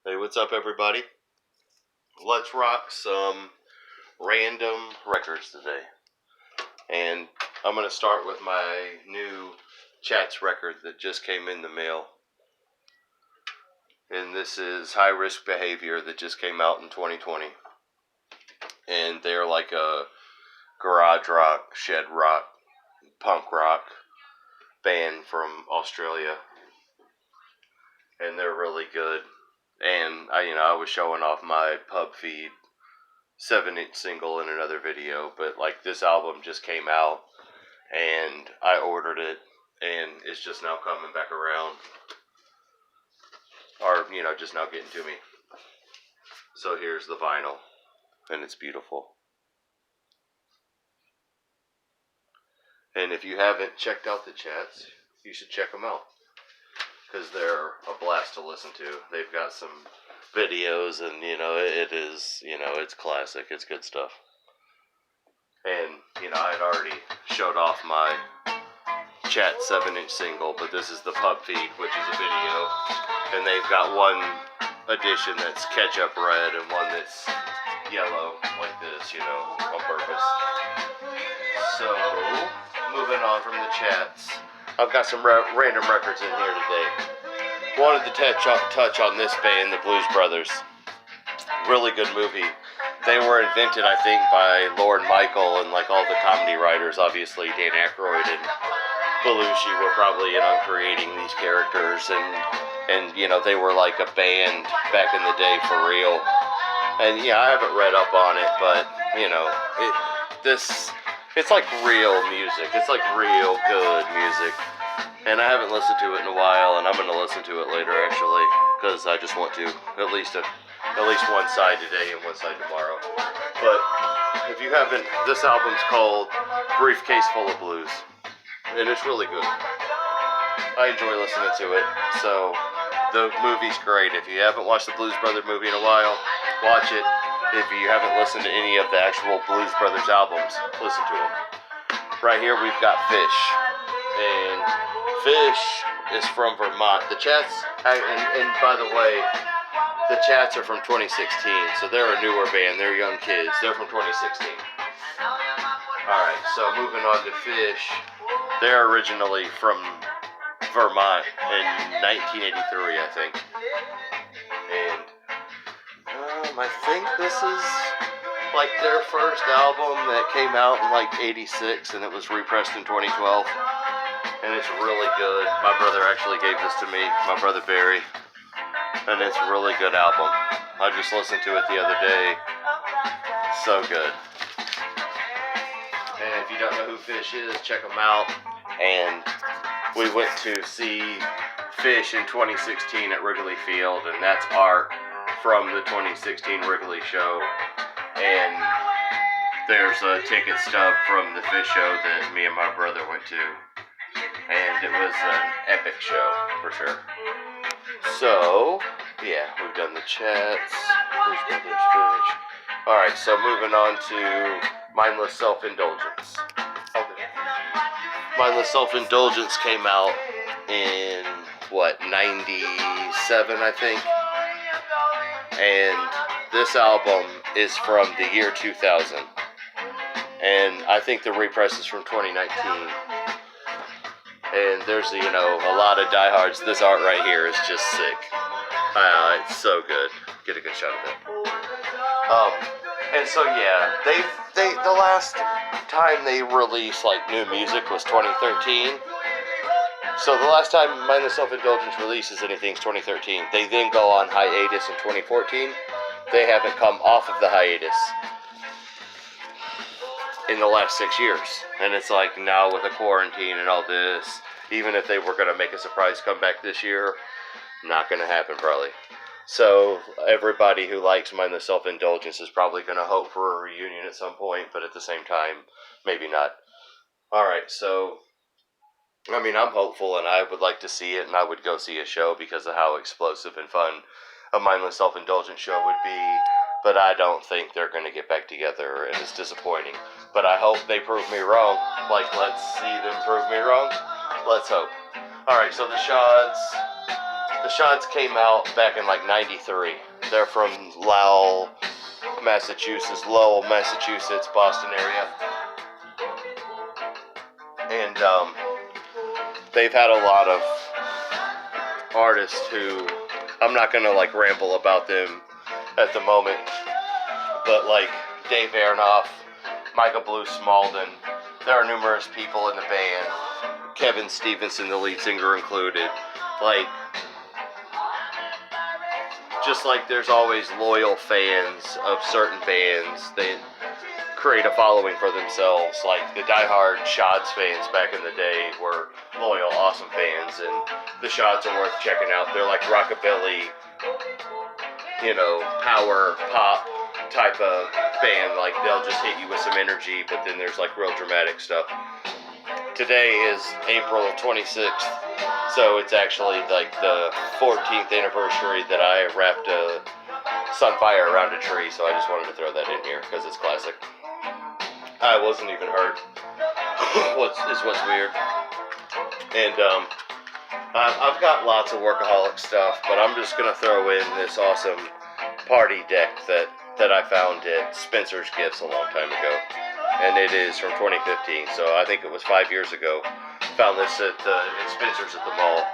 Hey, what's up, everybody? Let's rock some random records today. And I'm going to start with my new Chats record that just came in the mail. And this is High Risk Behavior that just came out in 2020. And they're like a garage rock, shed rock, punk rock band from Australia. And they're really good. And I was showing off my pub feed 7-inch single in another video, but like this album just came out and I ordered it and it's just now coming back around, or just now getting to me. So here's the vinyl and it's beautiful. And if you haven't checked out the Chats, you should check them out because they're a blast to listen to. They've got some videos and it is, it's classic, it's good stuff. And I had already showed off my Chat 7-inch single, but this is the pub feed, which is a video, and they've got one edition that's ketchup red and one that's yellow, like this, on purpose. So, moving on from the Chats, I've got some random records in here today. Wanted to touch on this band, the Blues Brothers. Really good movie. They were invented, I think, by Lorne Michael and like all the comedy writers. Obviously, Dan Aykroyd and Belushi were probably on creating these characters, and they were like a band back in the day for real. And I haven't read up on it, but it's like real music. It's like real good music. And I haven't listened to it in a while, and I'm going to listen to it later, actually, because I just want to, at least one side today and one side tomorrow. But if you haven't, this album's called Briefcase Full of Blues, and it's really good. I enjoy listening to it. So the movie's great. If you haven't watched the Blues Brothers movie in a while, watch it. If you haven't listened to any of the actual Blues Brothers albums, listen to them. Right here we've got Phish, and Phish is from Vermont. The Chats, and by the way, the Chats are from 2016, so they're a newer band. They're young kids. They're from 2016. Alright, so moving on to Phish. They're originally from Vermont in 1983, I think. And I think this is like their first album that came out in like 86, and it was repressed in 2012. And it's really good. My brother actually gave this to me, my brother Barry. And it's a really good album. I just listened to it the other day. So good. And if you don't know who Phish is, check them out. And we went to see Phish in 2016 at Wrigley Field, and that's art from the 2016 Wrigley show. And there's a ticket stub from the Phish show that me and my brother went to. And it was an epic show, for sure. So, yeah, we've done the Chats, Blues Brothers, Phish. Alright, so moving on to Mindless Self-Indulgence. Mindless Self-Indulgence came out in, 97, I think? And this album is from the year 2000. And I think the repress is from 2019. And there's, a lot of diehards. This art right here is just sick. It's so good. Get a good shot of it. And so, yeah, the last time they released, new music was 2013. So the last time Mindless Self-Indulgence releases anything is 2013. They then go on hiatus in 2014. They haven't come off of the hiatus in the last 6 years. And it's like now with the quarantine and all this, even if they were going to make a surprise comeback this year, not going to happen probably. So everybody who likes Mindless Self-Indulgence is probably going to hope for a reunion at some point, but at the same time, maybe not. Alright, so I'm hopeful and I would like to see it, and I would go see a show because of how explosive and fun a Mindless Self-Indulgence show would be. But I don't think they're going to get back together, and it's disappointing. But I hope they prove me wrong. Let's see them prove me wrong. Let's hope. Alright, so the shods. The shods came out back in like '93. They're from Lowell, Massachusetts, Boston area. And they've had a lot of artists who, I'm not gonna like ramble about them at the moment, but like Dave Aronoff, Michael Blue Smalden, there are numerous people in the band, Kevin Stevenson, the lead singer included, like, just like there's always loyal fans of certain bands, they create a following for themselves. Like the diehard Shods fans back in the day were loyal, awesome fans, and the Shods are worth checking out. They're like rockabilly, you know, power pop type of band. Like they'll just hit you with some energy, but then there's like real dramatic stuff. Today is April 26th, so it's actually like the 14th anniversary that I wrapped a Sunfire around a tree, so I just wanted to throw that in here because it's classic. I wasn't even hurt. what's weird. And I've got lots of workaholic stuff, but I'm just gonna throw in this awesome party deck that I found at Spencer's Gifts a long time ago, and it is from 2015. So I think it was 5 years ago. Found this at Spencer's at the mall,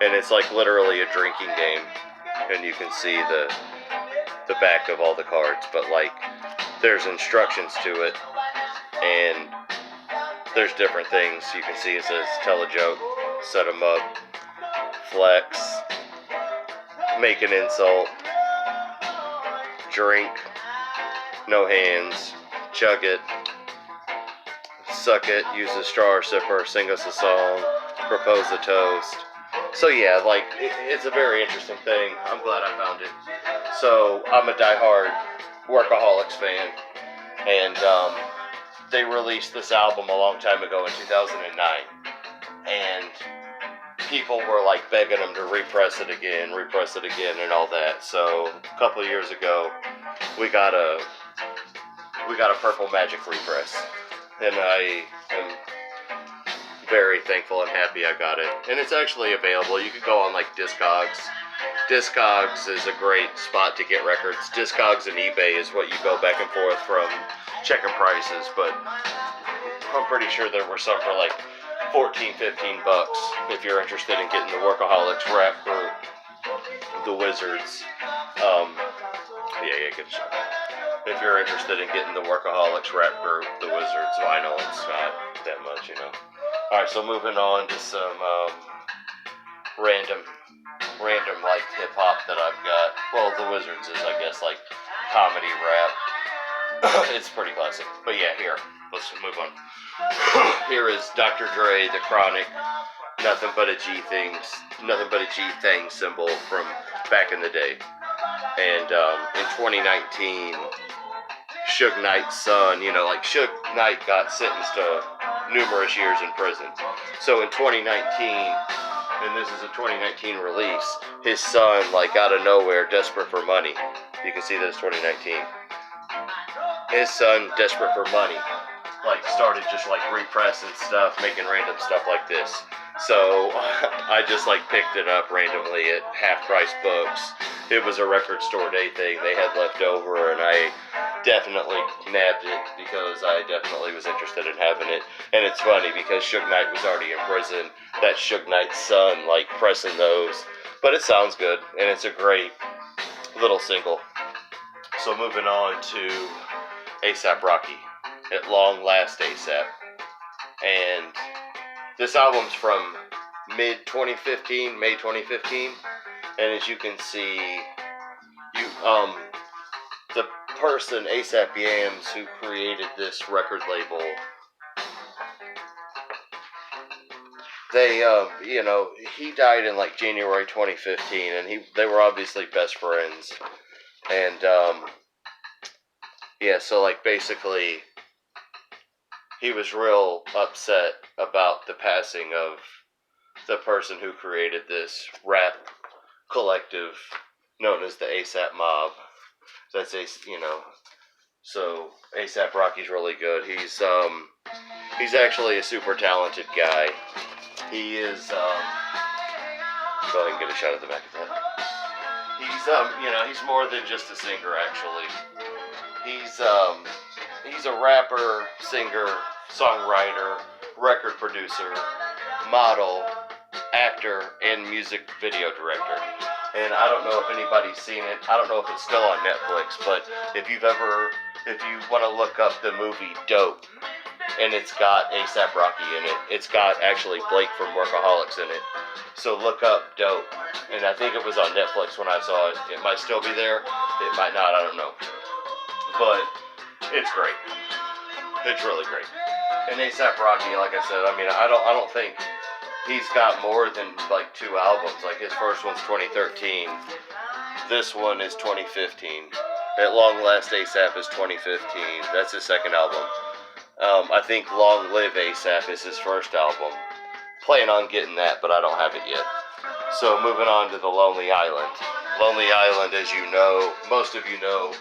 and it's like literally a drinking game, and you can see the back of all the cards, but like there's instructions to it. And there's different things. You can see it says tell a joke, set them up, flex, make an insult, drink, no hands, chug it, suck it, use a straw or sipper, sing us a song, propose a toast. So yeah, like it's a very interesting thing. I'm glad I found it. So I'm a diehard Workaholics fan, and they released this album a long time ago in 2009, and people were like begging them to repress it again, and all that. So a couple of years ago, we got a Purple Magic repress, and I am very thankful and happy I got it. And it's actually available. You could go on like Discogs. Discogs is a great spot to get records. Discogs and eBay is what you go back and forth from checking prices, but I'm pretty sure there were some for like $14-15 if you're interested in getting the Workaholics rap group, the Wizards. Get a shot. If you're interested in getting the Workaholics rap group, the Wizards vinyl, it's not that much, you know. Alright, so moving on to some random like hip hop that I've got. Well, the Wizards is, I guess, like comedy rap. It's pretty classic. But yeah, here, let's move on. Here is Dr. Dre, the Chronic, nothing but a G thing symbol from back in the day. And in 2019, Suge Knight's son, you know, like Suge Knight got sentenced to numerous years in prison. So in 2019, and this is a 2019 release, his son, like out of nowhere, desperate for money. You can see that it's 2019. His son, desperate for money, like started just like repressing stuff, making random stuff like this. So I just like picked it up randomly at half price books. It was a record store day thing they had left over, and I definitely nabbed it because I definitely was interested in having it. And it's funny because Suge Knight was already in prison. That's Suge Knight's son, like pressing those. But it sounds good, and it's a great little single. So moving on to A$AP Rocky, At Long Last A$AP. And this album's from May 2015, and as you can see, the person, A$AP Yams, who created this record label, they, he died in like January 2015, and they were obviously best friends, and, so like basically, he was real upset about the passing of the person who created this rap collective known as the A$AP Mob. That's so A$AP Rocky's really good. He's actually a super talented guy. He is Go ahead and get a shot at the back of that. He's more than just a singer, actually. He's a rapper, singer, songwriter, record producer, model, actor, and music video director. And I don't know if anybody's seen it. I don't know if it's still on Netflix, but if you want to look up the movie Dope, and it's got A$AP Rocky in it. It's got actually Blake from Workaholics in it. So look up Dope. And I think it was on Netflix when I saw it. It might still be there. It might not. I don't know. But it's great. It's really great. And A$AP Rocky, like I said, I don't think he's got more than like 2 albums. Like his first one's 2013. This one is 2015. At Long Last A$AP is 2015. That's his second album. I think Long Live A$AP is his first album. Plan on getting that, but I don't have it yet. So moving on to the Lonely Island. Lonely Island, as you know, most of you know,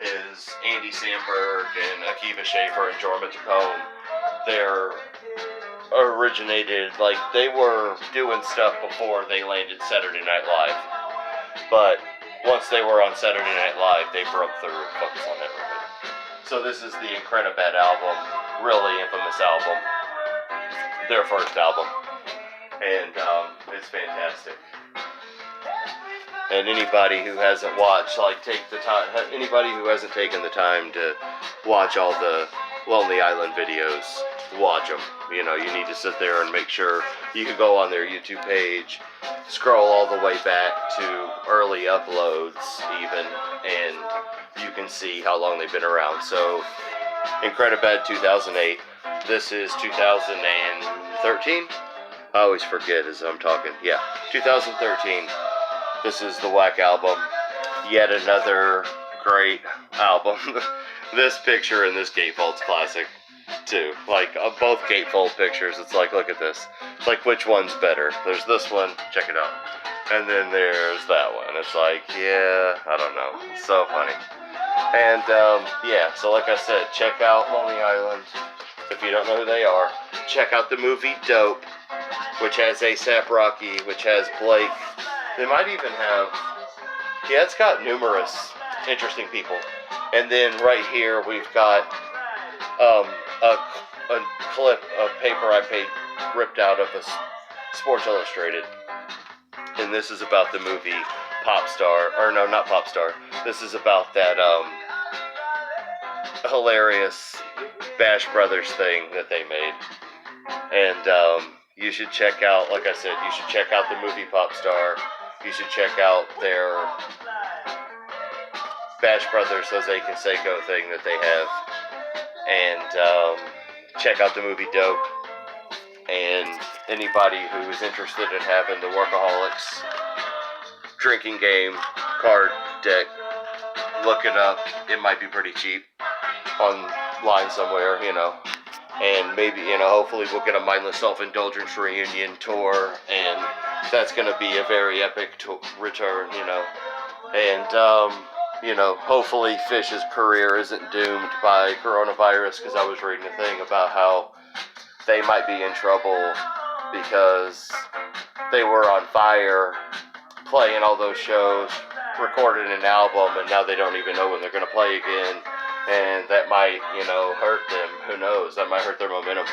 is Andy Samberg and Akiva Schaffer and Jorma Taccone. They're originated, like they were doing stuff before they landed Saturday Night Live. But once they were on Saturday Night Live, they broke through and focused on everything. So this is the Incredibad album, really infamous album, their first album, and it's fantastic. And anybody who hasn't watched, anybody who hasn't taken the time to watch all the Lonely Island videos, watch them. You need to sit there and make sure you can go on their YouTube page, scroll all the way back to early uploads even, and you can see how long they've been around. So, Incredibad 2008. This is 2013. I always forget as I'm talking. Yeah, 2013. This is the Whack album. Yet another great album. This picture in this gatefold's classic, too. Like, both gatefold pictures, it's like, look at this. It's like, which one's better? There's this one, check it out. And then there's that one. It's like, yeah, I don't know. It's so funny. And, yeah, so like I said, check out Lonely Island. If you don't know who they are, check out the movie Dope, which has A$AP Rocky, which has Blake. They might even have, yeah, it's got numerous interesting people. And then right here, we've got a clip of paper I ripped out of a Sports Illustrated. And this is about the movie Popstar, or no, not Popstar. This is about that hilarious Bash Brothers thing that they made. And you should check out, like I said, you should check out the movie Popstar. You should check out their Bash Brothers Jose Canseco thing that they have. And check out the movie Dope. And anybody who is interested in having the Workaholics drinking game card deck, look it up. It might be pretty cheap online somewhere, And maybe, hopefully we'll get a Mindless Self-Indulgence reunion tour, and that's going to be a very epic return, And, hopefully Phish's career isn't doomed by coronavirus, because I was reading a thing about how they might be in trouble because they were on fire playing all those shows, recording an album, and now they don't even know when they're going to play again. And that might, hurt them. Who knows? That might hurt their momentum.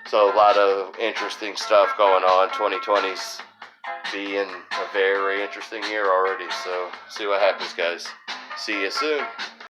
So a lot of interesting stuff going on. 2020's being a very interesting year already. So see what happens, guys. See you soon.